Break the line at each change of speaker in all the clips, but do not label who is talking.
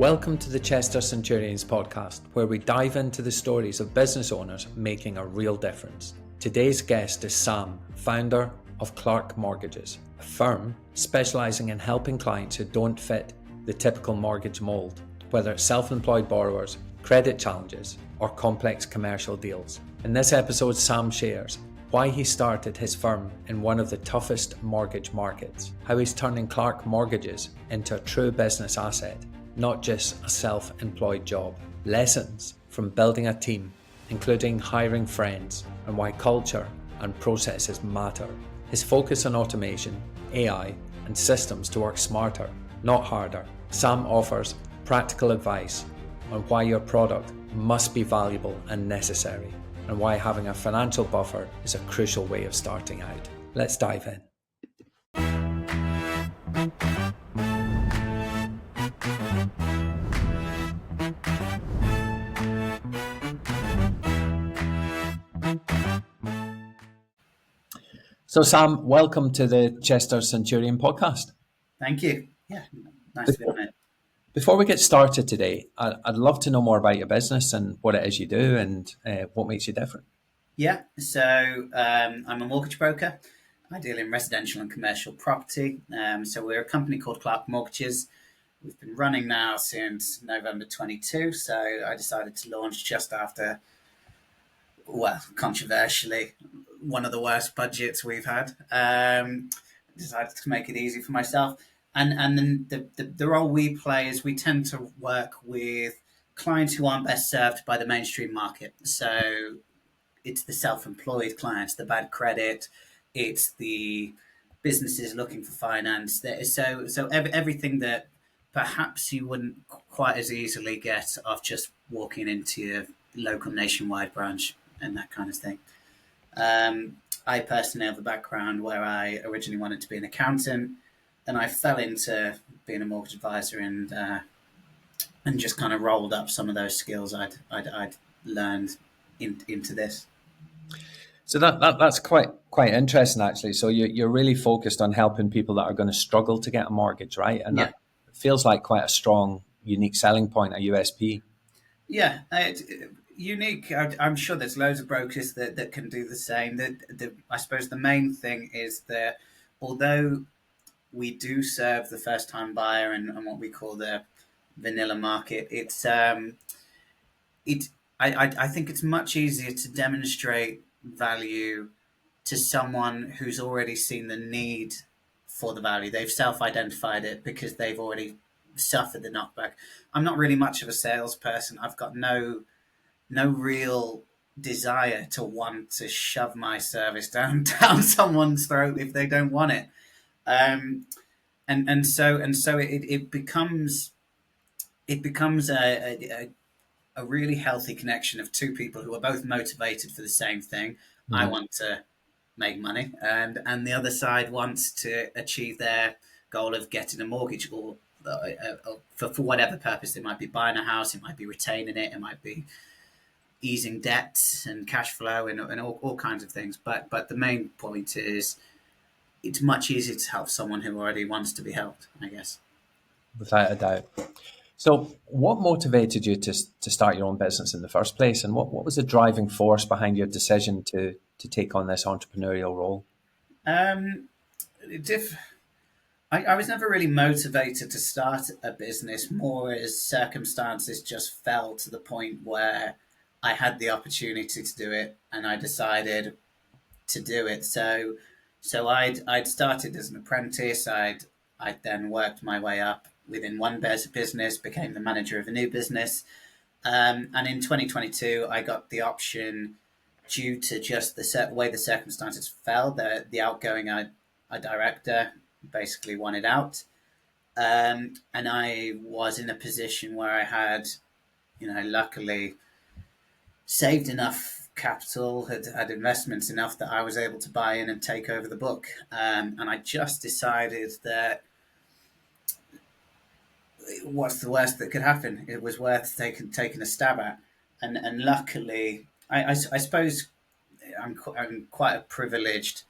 Welcome to the Chester Centurions Podcast, where we dive into the stories of business owners making a real difference. Today's guest is Sam, founder of Clark Mortgages, a firm specialising in helping clients who don't fit the typical mortgage mould, whether it's self-employed borrowers, credit challenges, or complex commercial deals. In this episode, Sam shares why he started his firm in one of the toughest mortgage markets, how he's turning Clark Mortgages into a true business asset, not just a self-employed job. Lessons from building a team, including hiring friends, and why culture and processes matter. His focus on automation, AI, and systems to work smarter, not harder. Sam offers practical advice on why your product must be valuable and necessary, and why having a financial buffer is a crucial way of starting out. Let's dive in. So Sam, welcome to the Chester Centurion Podcast.
Thank you. Yeah, nice to be on it.
Before we get started today, I'd love to know more about your business and what it is you do and what makes you different.
Yeah, so I'm a mortgage broker. I deal in residential and commercial property. So we're a company called Clark Mortgages. We've been running now since November 22. So I decided to launch just after, controversially, one of the worst budgets we've had. Decided to make it easy for myself. And then the role we play is we tend to work with clients who aren't best served by the mainstream market. So it's the self-employed clients, the bad credit, it's the businesses looking for finance. So everything that perhaps you wouldn't quite as easily get off just walking into your local nationwide branch and that kind of thing. I personally have a background where I originally wanted to be an accountant, and I fell into being a mortgage advisor and just kind of rolled up some of those skills I'd learned into this.
So that's quite interesting, actually. So you're really focused on helping people that are going to struggle to get a mortgage, right? And that feels like quite a strong, unique selling point, a USP.
Yeah, unique. I'm sure there's loads of brokers that can do the same. I suppose the main thing is that although we do serve the first-time buyer and what we call the vanilla market, I think it's much easier to demonstrate value to someone who's already seen the need for the value. They've self-identified it because they've already suffered the knockback. I'm not really much of a salesperson. I've got no real desire to want to shove my service down someone's throat if they don't want it. And so it becomes a really healthy connection of two people who are both motivated for the same thing. Mm-hmm. I want to make money, and the other side wants to achieve their goal of getting a mortgage, or for whatever purpose. It might be buying a house, it might be retaining it, it might be easing debt and cash flow and all kinds of things. But the main point is it's much easier to help someone who already wants to be helped, I guess.
Without a doubt. So what motivated you to start your own business in the first place? And what was the driving force behind your decision to take on this entrepreneurial role?
I was never really motivated to start a business, more as circumstances just fell to the point where I had the opportunity to do it and I decided to do it. So I'd started as an apprentice. I'd then worked my way up within one business, became the manager of a new business. And in 2022, I got the option due to just the way the circumstances fell. The outgoing director basically wanted out. And I was in a position where I had, luckily saved enough capital, had investments enough that I was able to buy in and take over the book. And I just decided that what's the worst that could happen? It was worth taking a stab at. And luckily, I suppose I'm quite a privileged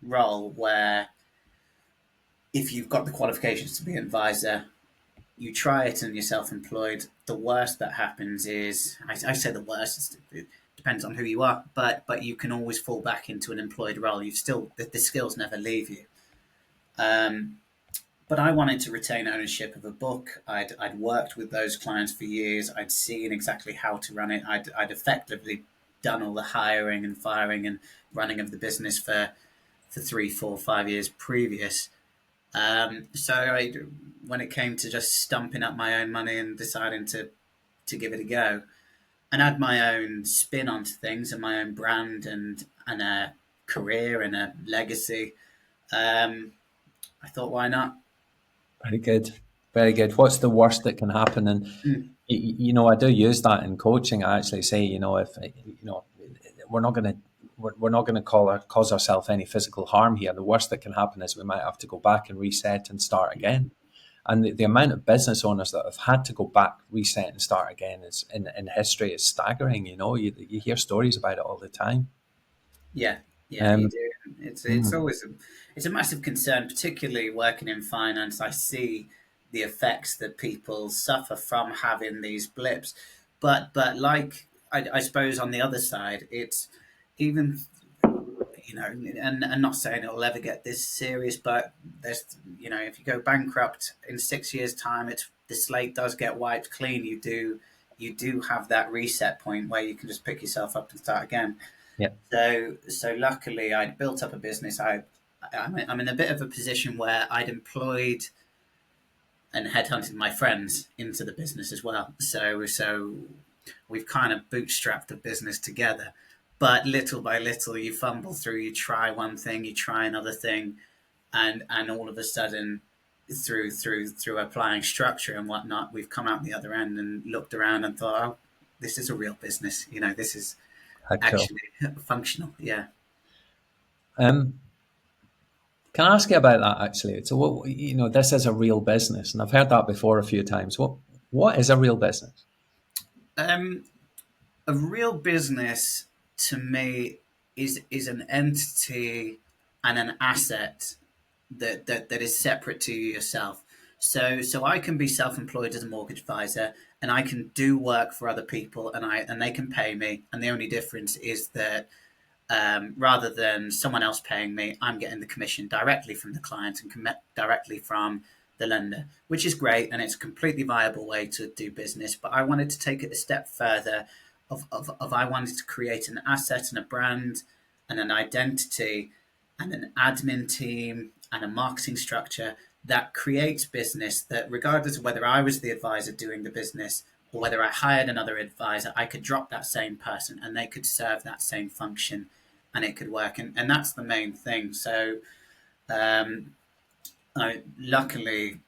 role where if you've got the qualifications to be an advisor, you try it and you're self-employed, the worst that happens is, I say the worst, it depends on who you are, but you can always fall back into an employed role. You've still, the skills never leave you. Um, but I wanted to retain ownership of a book. I'd worked with those clients for years. I'd seen exactly how to run it. I'd effectively done all the hiring and firing and running of the business for 3, 4, 5 years previous. When it came to just stumping up my own money and deciding to give it a go and add my own spin onto things and my own brand and a career and a legacy, I thought, why not?
Very good. Very good. What's the worst that can happen? And,
Mm.
I do use that in coaching. I actually say, if, we're not going to, we're not going to cause ourselves any physical harm here. The worst that can happen is we might have to go back and reset and start again. And the amount of business owners that have had to go back, reset and start again is in history is staggering. You hear stories about it all the time.
Yeah, yeah, you
Um,
do. It's
mm,
always it's a massive concern, particularly working in finance. I see the effects that people suffer from having these blips, but like I suppose on the other side, it's even and not saying it'll ever get this serious, but there's if you go bankrupt in 6 years' time, it's the slate does get wiped clean. You do have that reset point where you can just pick yourself up and start again.
yeah.
So luckily, I'd built up a business. I'm in a bit of a position where I'd employed and headhunted my friends into the business as well. So we've kind of bootstrapped the business together. But little by little, you fumble through. You try one thing, you try another thing, and all of a sudden, through applying structure and whatnot, we've come out the other end and looked around and thought, oh, this is a real business. This is
How cool.
actually functional. Yeah.
Um, Can I ask you about that actually? So, this is a real business, and I've heard that before a few times. What is a real business?
Um, a real business to me is an entity and an asset that is separate to yourself. So I can be self-employed as a mortgage advisor, and I can do work for other people, and they can pay me. And the only difference is that rather than someone else paying me, I'm getting the commission directly from the client and directly from the lender, which is great, and it's a completely viable way to do business. But I wanted to take it a step further. Of I wanted to create an asset and a brand and an identity and an admin team and a marketing structure that creates business that, regardless of whether I was the advisor doing the business or whether I hired another advisor, I could drop that same person and they could serve that same function and it could work. And that's the main thing. So, um, luckily,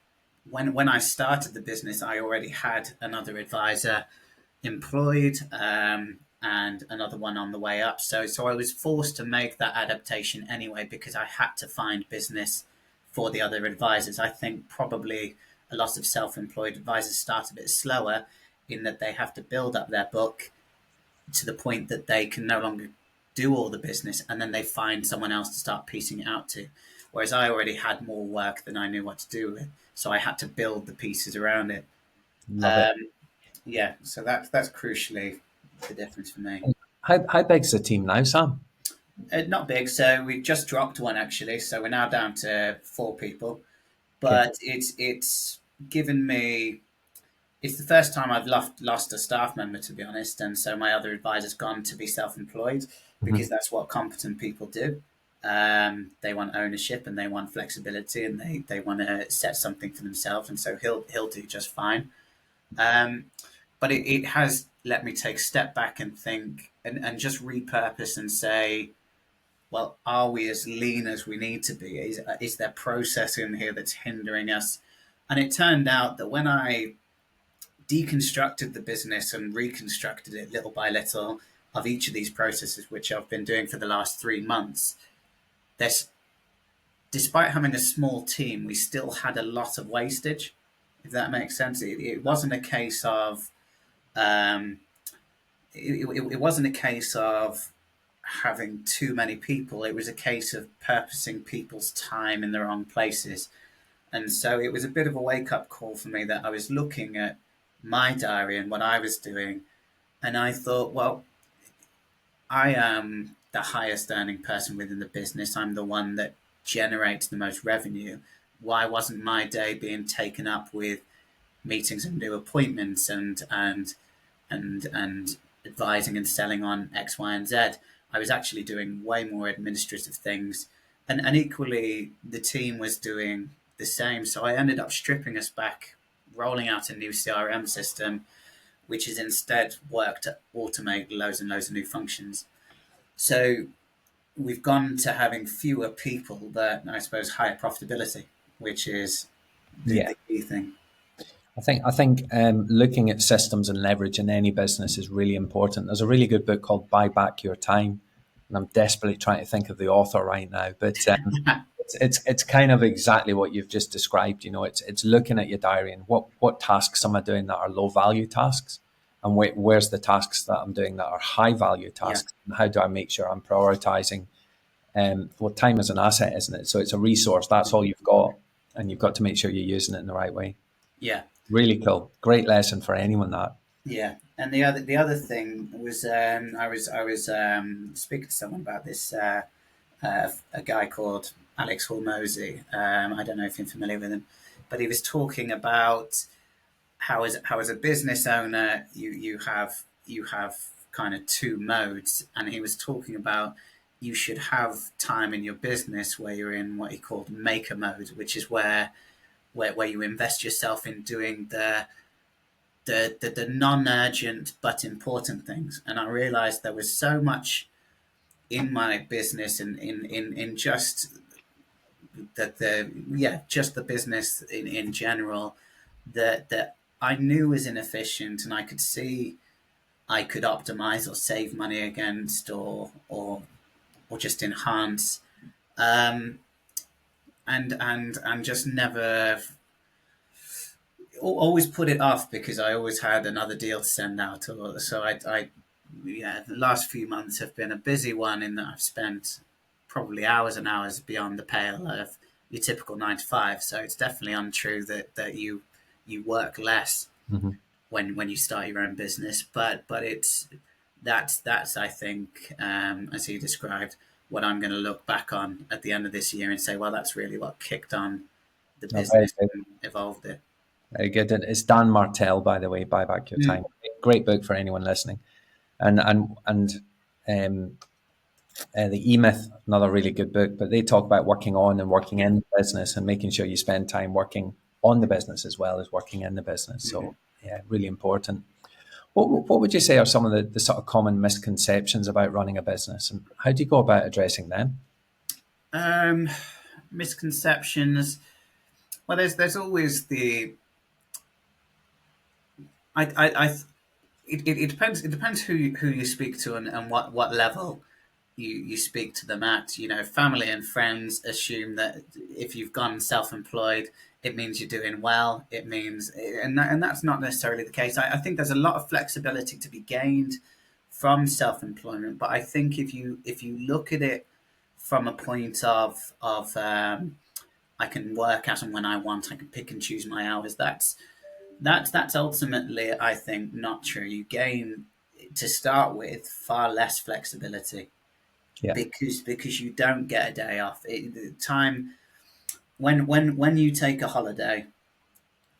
when I started the business, I already had another advisor employed and another one on the way up. So I was forced to make that adaptation anyway because I had to find business for the other advisors. I think probably a lot of self-employed advisors start a bit slower in that they have to build up their book to the point that they can no longer do all the business and then they find someone else to start piecing it out to. Whereas I already had more work than I knew what to do with. So I had to build the pieces around it.
Love it.
Um, yeah, so that's crucially the difference for me.
How big's the team now, Sam?
Not big, so we just dropped one actually. So we're now down to 4 people,
Okay.
but it's given me. It's the first time I've lost a staff member, to be honest, and so my other advisor's gone to be self-employed
Mhm.
because that's what competent people do. They want ownership and they want flexibility and they want to set something for themselves, and so he'll do just fine. Um, but it has let me take a step back and think and just repurpose and say, well, are we as lean as we need to be? Is there process in here that's hindering us? And it turned out that when I deconstructed the business and reconstructed it little by little of each of these processes, which I've been doing for the last 3 months, there's despite having a small team, we still had a lot of wastage. If that makes sense, it wasn't a case of um, it wasn't a case of having too many people. It was a case of purposing people's time in the wrong places. And so it was a bit of a wake up call for me that I was looking at my diary and what I was doing. And I thought, well, I am the highest earning person within the business. I'm the one that generates the most revenue. Why wasn't my day being taken up with meetings and new appointments and advising and selling on X, Y, and Z? I was actually doing way more administrative things. And equally, the team was doing the same. So I ended up stripping us back, rolling out a new CRM system, which is instead work to automate loads and loads of new functions. So we've gone to having fewer people, but I suppose higher profitability, which is
Yeah.
the key thing.
I think looking at systems and leverage in any business is really important. There's a really good book called Buy Back Your Time, and I'm desperately trying to think of the author right now. But it's kind of exactly what you've just described. You know, it's looking at your diary and what tasks am I doing that are low value tasks, and where's the tasks that I'm doing that are high value
Yeah,
tasks, and how do I make sure I'm prioritizing? Well, time is an asset, isn't it? So it's a resource. That's all you've got, and you've got to make sure you're using it in the right way.
yeah,
Really cool. Great lesson for anyone that.
yeah. And the other thing was I was speaking to someone about this. A guy called Alex Hormozy. I don't know if you're familiar with him, but he was talking about how as a business owner you have kind of two modes, and he was talking about you should have time in your business where you're in what he called maker mode, which is where you invest yourself in doing the non-urgent but important things. And I realized there was so much in my business and in just just the business in general that I knew was inefficient, and I could see I could optimize or save money against or just enhance, um, and just never always put it off because I always had another deal to send out. Or so yeah, the last few months have been a busy one in that I've spent probably hours and hours beyond the pale of your typical 9 to 5. So it's definitely untrue that you work less
Mm-hmm.
when you start your own business, but it's that's I think, as he described, what I'm going to look back on at the end of this year and say, well, that's really what kicked on the
No, very
business
good.
and evolved it.
Very good. It's Dan Martell, by the way. Buy Back Your
Mm.
Time. Great book for anyone listening. And um, the E Myth, another really good book. But they talk about working on and working in the business and making sure you spend time working on the business as well as working in the business. So yeah, really important. What would you say are some of the sort of common misconceptions about running a business, and how do you go about addressing them?
Um, Misconceptions. Well, there's always the I it depends. It depends who you speak to and what level you speak to them at. You know, family and friends assume that if you've gone self-employed, it means you're doing well. It means, and that's not necessarily the case. I think there's a lot of flexibility to be gained from self-employment, but I think if you look at it from a point of I can work as and when I want, I can pick and choose my hours. That's ultimately, I think, not true. You gain, to start with, far less flexibility
Yeah.
because you don't get a day off. The time when you take a holiday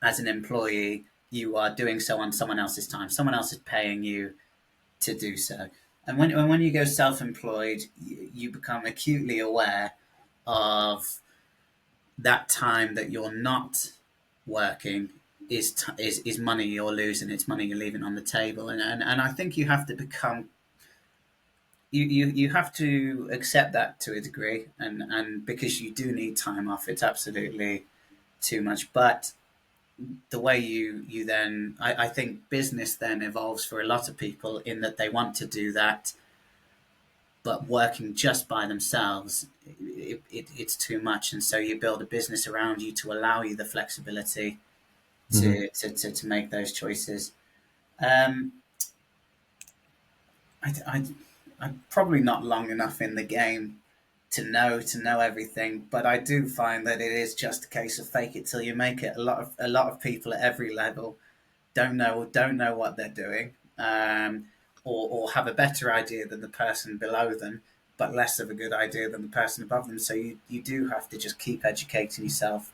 as an employee, you are doing so on someone else's time. Someone else is paying you to do so. And when you go self-employed, you become acutely aware of that time that you're not working is money you're losing. It's money you're leaving on the table, and I think you have to become you have to accept that to a degree, and because you do need time off, it's absolutely too much. But the way you then I think business then evolves for a lot of people in that they want to do that, but working just by themselves, it's too much, and so you build a business around you to allow you the flexibility
Hmm.
to make those choices. Um, I, I, I'm probably not long enough in the game to know everything. But I do find that it is just a case of fake it till you make it. A lot of people at every level don't know what they're doing, or have a better idea than the person below them, but less of a good idea than the person above them. So you do have to just keep educating yourself,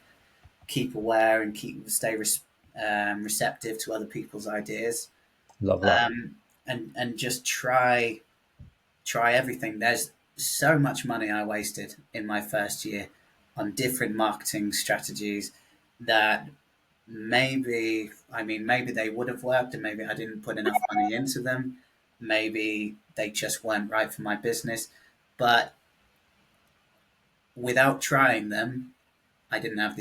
keep aware, and stay receptive to other people's ideas,
Love that.
and just try everything. There's so much money I wasted in my first year on different marketing strategies that maybe they would have worked, and maybe I didn't put enough money into them. Maybe they just weren't right for my business. But without trying them, I didn't have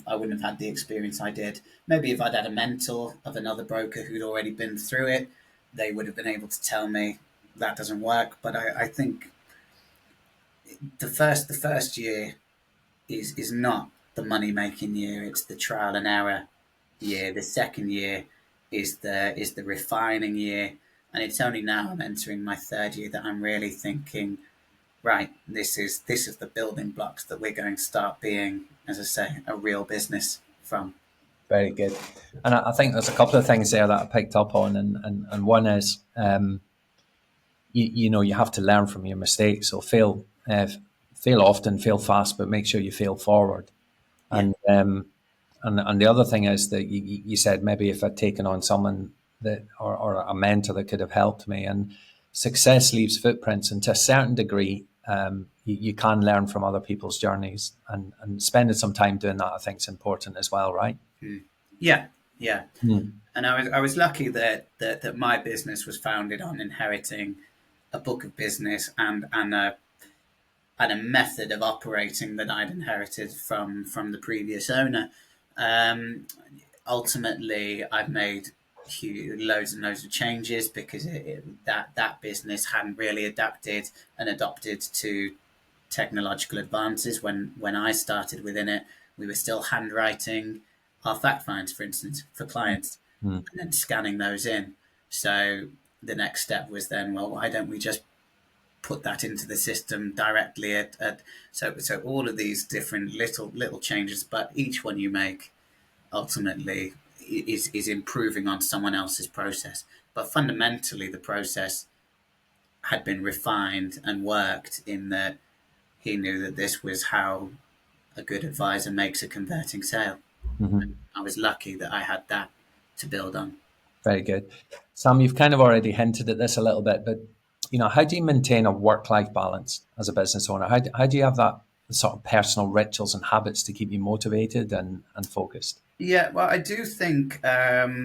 I wouldn't have had the experience I did. Maybe if I'd had a mentor of another broker who'd already been through it, they would have been able to tell me that doesn't work. But I think the first year is not the money making year. It's the trial and error year. The second year is the refining year, and it's only now I'm entering my third year that I'm really thinking, right, this is the building blocks that we're going to start being, as I say, a real business from.
Very good. And I think there's a couple of things there that I picked up on, and one is, you have to learn from your mistakes. So fail often, fail fast, but make sure you fail forward.
Yeah.
And the other thing is that you said maybe if I'd taken on someone that or a mentor that could have helped me, and success leaves footprints, and to a certain degree, you can learn from other people's journeys, and spending some time doing that, I think, is important as well, right?
Yeah, yeah.
Mm.
And I was lucky that my business was founded on inheriting a book of business and a method of operating that I'd inherited from the previous owner. Um, Ultimately, I've made loads and loads of changes because that business hadn't really adapted and adopted to technological advances. When I started within it, we were still handwriting our fact finds, for instance, for clients,
Mm.
and then scanning those in. So the next step was then, well, why don't we just put that into the system directly so all of these different little changes, but each one you make ultimately is improving on someone else's process. But fundamentally, the process had been refined and worked in that he knew that this was how a good advisor makes a converting sale.
Hmm.
I was lucky that I had that to build on.
Very good. Sam, you've kind of already hinted at this a little bit, but how do you maintain a work-life balance as a business owner? How do you have that sort of personal rituals and habits to keep you motivated and focused?
Yeah, well, I do think I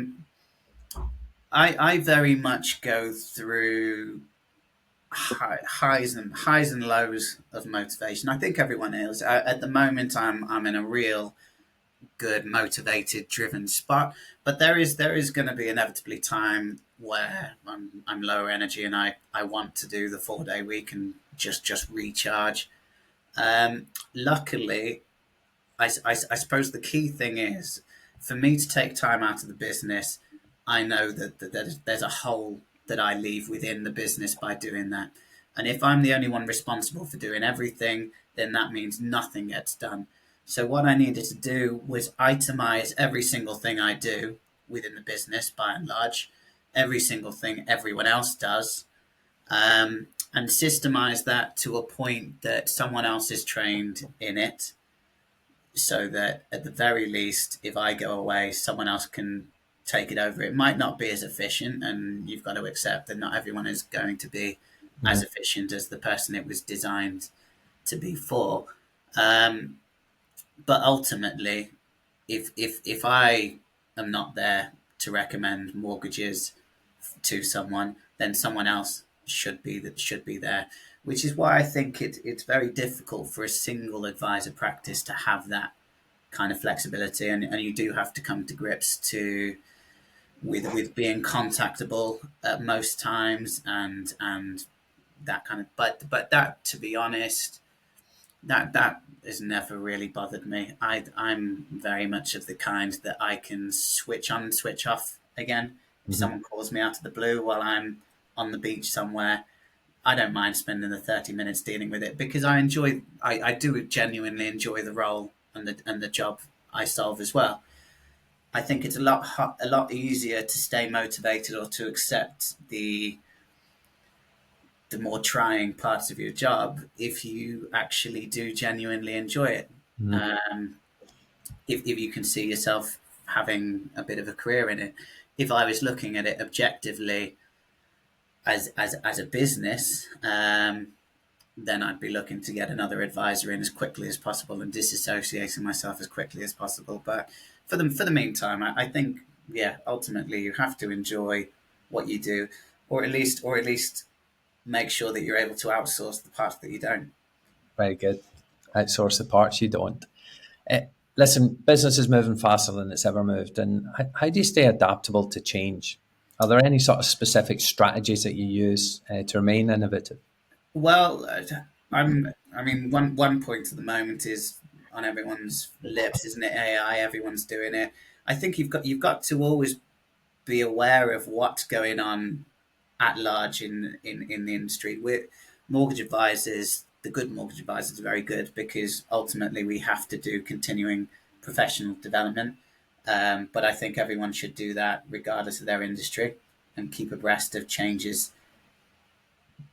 very much go through highs and lows of motivation. I think everyone is. At the moment, I'm in a real good, motivated, driven spot. But there is going to be inevitably time where I'm lower energy, and I want to do the 4 day week and just recharge. Luckily, I suppose the key thing is for me to take time out of the business. I know that there's a hole that I leave within the business by doing that. And if I'm the only one responsible for doing everything, then that means nothing gets done. So what I needed to do was itemize every single thing I do within the business, by and large, every single thing everyone else does, and systemize that to a point that someone else is trained in it, so that at the very least, if I go away, someone else can take it over. It might not be as efficient, and you've got to accept that not everyone is going to be as
Hmm.
efficient as the person it was designed to be for. Um, but ultimately, if I am not there to recommend mortgages to someone, then someone else should be there. Which is why I think it's very difficult for a single advisor practice to have that kind of flexibility, and you do have to come to grips with being contactable at most times, and that kind of. But that, to be honest, that has never really bothered me. I'm very much of the kind that I can switch on and switch off again. If
Hmm.
someone calls me out of the blue while I'm on the beach somewhere, I don't mind spending the 30 minutes dealing with it because I do genuinely enjoy the role and the job I solve as well. I think it's a lot easier to stay motivated or to accept the more trying parts of your job if you actually do genuinely enjoy it.
Mm.
Um, if you can see yourself having a bit of a career in it. If I was looking at it objectively as a business, then I'd be looking to get another advisor in as quickly as possible and disassociating myself as quickly as possible. But for the meantime, I think ultimately you have to enjoy what you do, or at least make sure that you're able to outsource the parts that you don't.
Very good. Outsource the parts you don't. Eh, Listen, business is moving faster than it's ever moved. And how do you stay adaptable to change? Are there any sort of specific strategies that you use to remain innovative?
Well, I mean, one point at the moment is on everyone's lips, isn't it? AI. Everyone's doing it. I think you've got to always be aware of what's going on at large in the industry. We're mortgage advisors. The good mortgage advisors are very good because ultimately we have to do continuing professional development. But I think everyone should do that regardless of their industry and keep abreast of changes.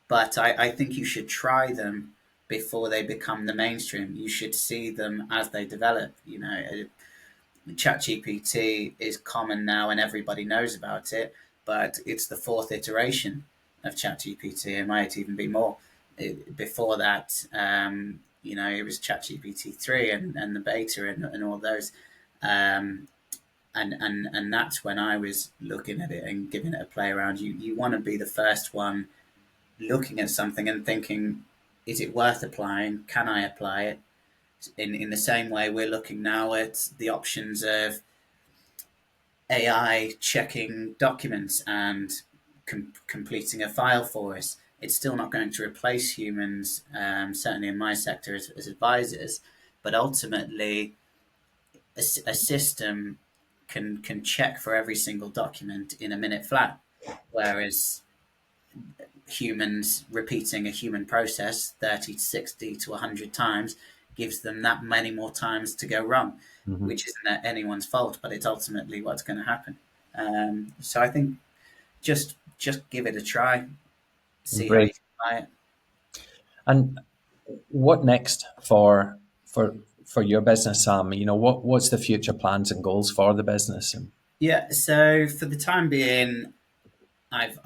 But I think you should try them before they become the mainstream. You should see them as they develop. You know, ChatGPT is common now and everybody knows about it, but it's the fourth iteration of ChatGPT. It might even be more. Before that, it was ChatGPT 3 and the beta and all those. Um, and that's when I was looking at it and giving it a play around. You want to be the first one looking at something and thinking, is it worth applying? Can I apply it? In the same way, we're looking now at the options of AI checking documents and completing a file for us. It's still not going to replace humans, certainly in my sector as advisors, but ultimately, a system can check for every single document in a minute flat, whereas humans repeating a human process 30 to 60 to 100 times gives them that many more times to go wrong,
Mm-hmm.
which isn't anyone's fault, but it's ultimately what's going to happen. So I think just give it a try, see how you
Embrace.
can buy it.
And what next for your business, Sam? You know, what's the future plans and goals for the business? And
Yeah, so for the time being, I've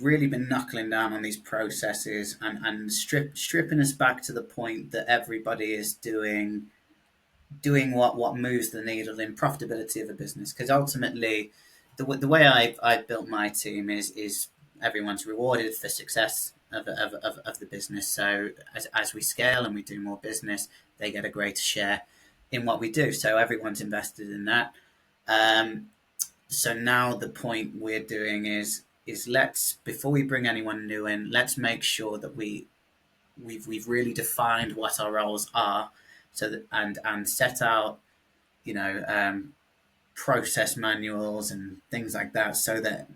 really been knuckling down on these processes and stripping us back to the point that everybody is doing what moves the needle in profitability of a business. Because ultimately, the way I built my team is everyone's rewarded for success of the business. So as we scale and we do more business, they get a greater share in what we do. So everyone's invested in that. Um, so now the point we're doing is let's, before we bring anyone new in, let's make sure that we've really defined what our roles are, so that and set out, you know, process manuals and things like that, so that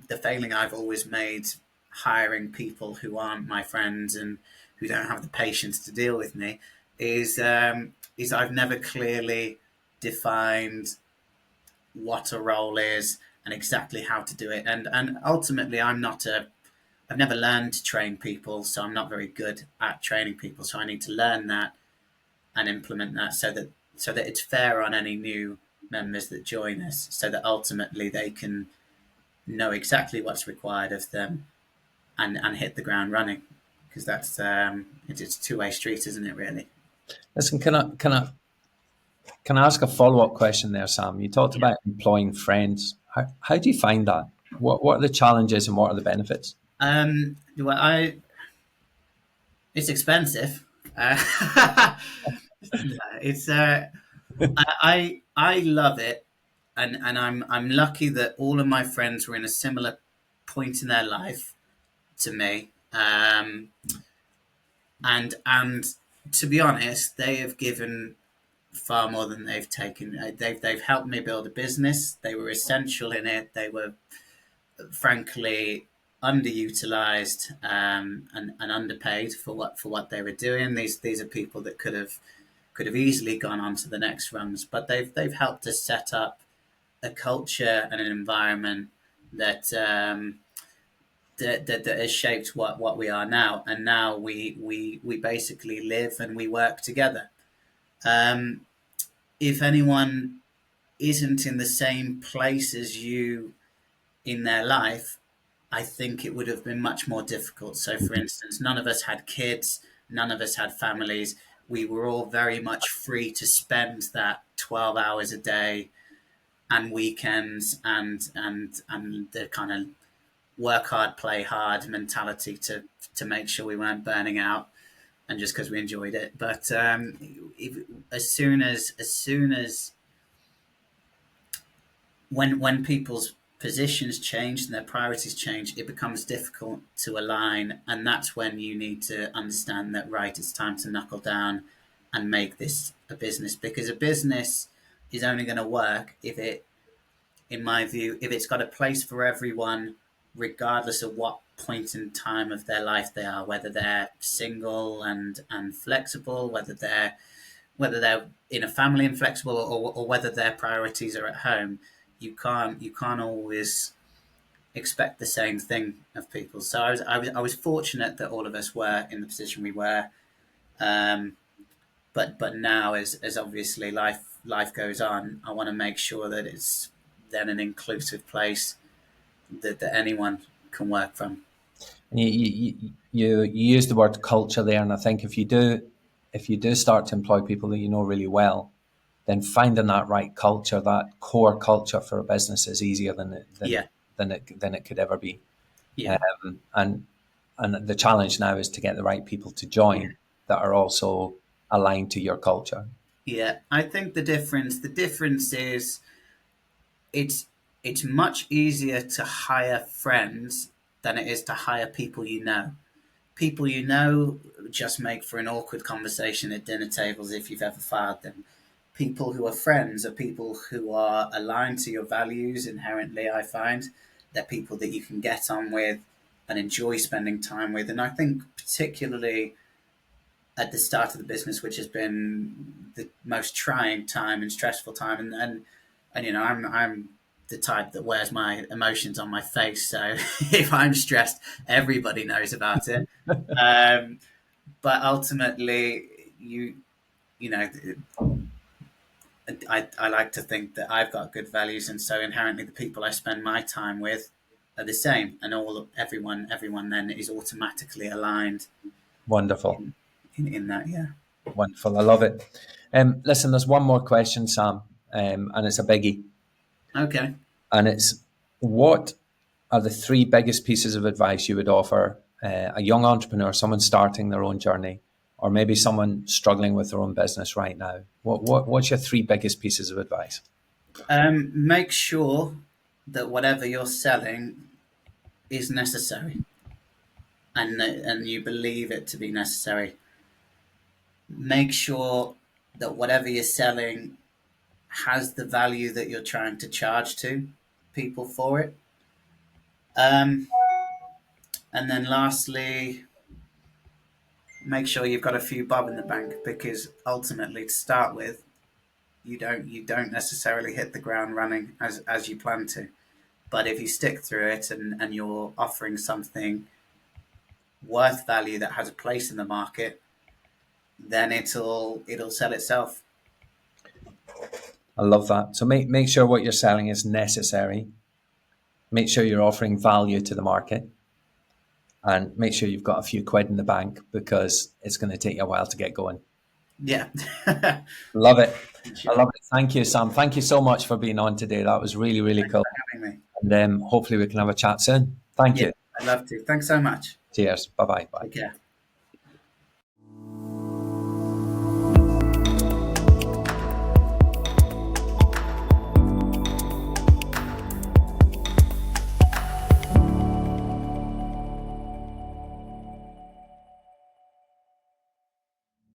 the failing I've always made hiring people who aren't my friends and who don't have the patience to deal with me is I've never clearly defined what a role is and exactly how to do it. And ultimately, I've never learned to train people, so I'm not very good at training people. So I need to learn that and implement that so that it's fair on any new members that join us, so that ultimately they can know exactly what's required of them and hit the ground running. Because that's it's a two-way street, isn't it? Really.
listen, can I ask a follow up question there, Sam? You talked
Yeah.
about employing friends. How do you find that? What are the challenges and what are the benefits?
Well, it's expensive. Uh, it's I love it, and I'm lucky that all of my friends were in a similar point in their life to me. And to be honest, they have given far more than they've taken. They've helped me build a business. They were essential in it. They were, frankly, underutilized, and underpaid for what they were doing. These are people that could have easily gone on to the next rungs, but they've helped us set up a culture and an environment that that has shaped what we are now. And now we basically live and we work together. Um, if anyone isn't in the same place as you in their life, I think it would have been much more difficult. So, for instance, none of us had kids, none of us had families. We were all very much free to spend that 12 hours a day and weekends and the kind of work hard, play hard mentality to make sure we weren't burning out and just because we enjoyed it. But as soon as when people's positions change and their priorities change, it becomes difficult to align, and that's when you need to understand that, right, it's time to knuckle down and make this a business, because a business is only going to work if it, in my view, if it's got a place for everyone, regardless of what point in time of their life they are, whether they're single and flexible, whether they're in a family and flexible, or whether their priorities are at home. You can't always expect the same thing of people. So I was fortunate that all of us were in the position we were, but now as obviously life goes on, I want to make sure that it's then an inclusive place that anyone can work from.
And you use the word culture there, and I think if you do start to employ people that you know really well, then finding that right culture, that core culture for a business, is easier than it could ever be.
Yeah.
And the challenge now is to get the right people to join that are also aligned to your culture.
Yeah, I think the difference is it's much easier to hire friends than it is to hire people you know. People you know just make for an awkward conversation at dinner tables if you've ever fired them. People who are friends are people who are aligned to your values inherently, I find. They're people that you can get on with and enjoy spending time with. And I think particularly at the start of the business, which has been the most trying time and stressful time, and you know, I'm the type that wears my emotions on my face. So if I'm stressed, everybody knows about it. But ultimately, you know, I like to think that I've got good values, and so inherently the people I spend my time with are the same, and everyone then is automatically aligned.
Wonderful.
In that, yeah.
Wonderful. I love it. Listen, there's one more question, Sam, and it's a biggie.
Okay.
And it's, what are the 3 biggest pieces of advice you would offer a young entrepreneur, someone starting their own journey, or maybe someone struggling with their own business right now? What's your 3 biggest pieces of advice?
Make sure that whatever you're selling is necessary, and you believe it to be necessary. Make sure that whatever you're selling has the value that you're trying to charge to people for it. And then lastly, make sure you've got a few bob in the bank, because ultimately, to start with, you don't necessarily hit the ground running as you plan to. But if you stick through it and you're offering something worth value that has a place in the market, then it'll sell itself.
I love that. So make sure what you're selling is necessary. Make sure you're offering value to the market, and make sure you've got a few quid in the bank, because it's going to take you a while to get going.
Yeah.
Love it. Sure. I love it. Thank you, Sam. Thank you so much for being on today. That was really, really cool.
Thanks for having me.
And hopefully we can have a chat soon. Thank you.
I'd love to. Thanks so much.
Cheers. Bye-bye. Bye.
Take care.